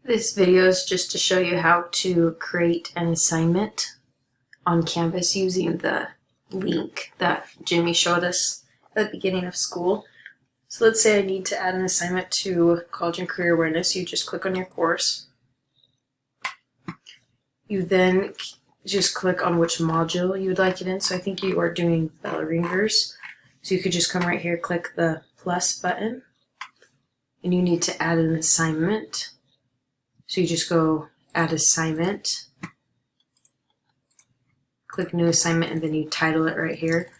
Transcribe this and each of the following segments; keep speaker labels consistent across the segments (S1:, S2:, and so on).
S1: This video is just to show you how to create an assignment on Canvas using the link that Jimmy showed us at the beginning of school. So let's say I need to add an assignment to College and Career Awareness. You just click on your course. You then just click on which module you would like it in. So I think you are doing bell ringers. So you could just come right here, click the plus button, and you need to add an assignment. So you just go add assignment, click new assignment, and then you title it right here.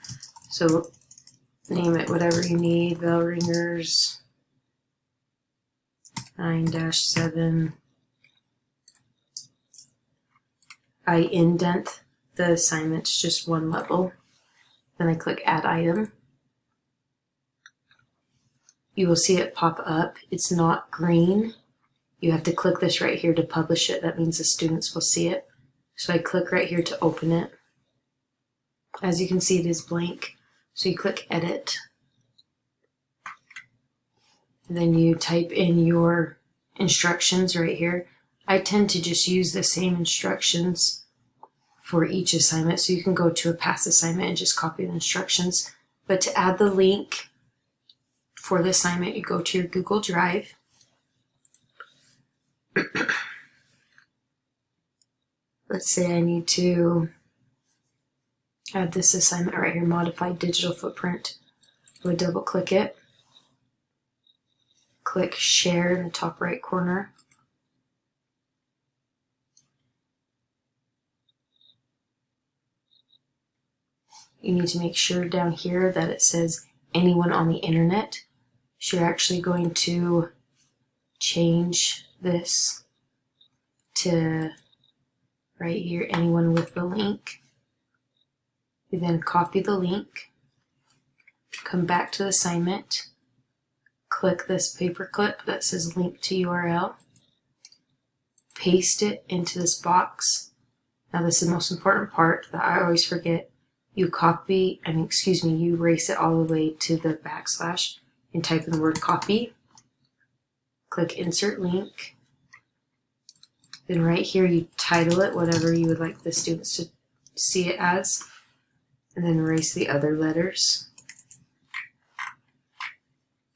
S1: So name it whatever you need, bell ringers 9-7. I indent the assignments just one level. Then I click add item. You will see it pop up. It's not green. You have to click this right here to publish it. That means the students will see it. So I click right here to open it. As you can see, it is blank. So you click edit. And then you type in your instructions right here. I tend to just use the same instructions for each assignment. So you can go to a past assignment and just copy the instructions. But to add the link for the assignment, you go to your Google Drive. Let's say I need to add this assignment right here, modified digital footprint. I would double click it, click share in the top right corner. You need to make sure down here that it says anyone on the internet. So you're actually going to change this to right here, anyone with the link. You then copy the link, come back to the assignment, click this paperclip that says link to URL, paste it into this box. Now this is the most important part that I always forget. You you erase it all the way to the backslash and type in the word copy. Click insert link. Then right here you title it whatever you would like the students to see it as, and then erase the other letters.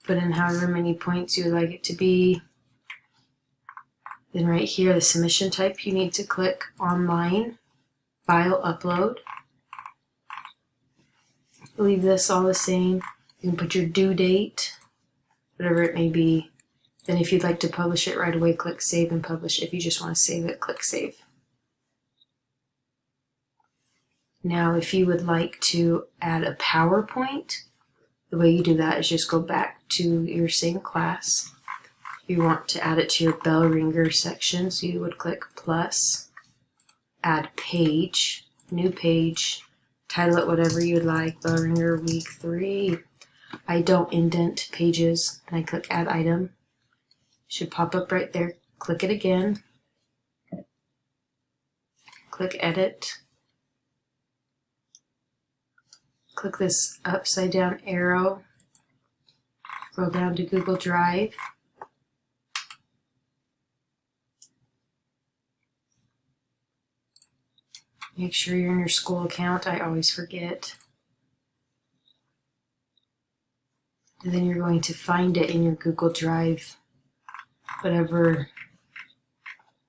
S1: Put in however many points you would like it to be. Then right here, the submission type, you need to click online, file upload. Leave this all the same. You can put your due date, whatever it may be. Then if you'd like to publish it right away, click save and publish. If you just want to save it, click save. Now if you would like to add a PowerPoint, the way you do that is just go back to your same class. You want to add it to your bell ringer section, so you would click plus, add page, new page, title it whatever you'd like, bell ringer week 3. I don't indent pages, and I click add item. Should pop up right there. Click it again. Click edit. Click this upside down arrow. Go down to Google Drive. Make sure you're in your school account. I always forget. And then you're going to find it in your Google Drive, whatever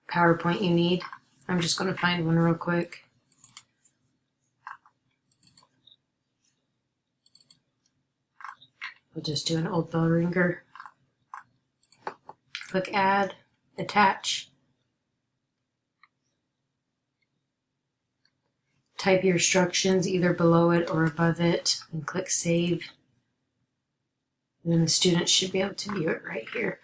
S1: PowerPoint you need. I'm just going to find one real quick. We'll just do an old bell ringer. Click add, attach. Type your instructions either below it or above it and click save. And then the students should be able to view it right here.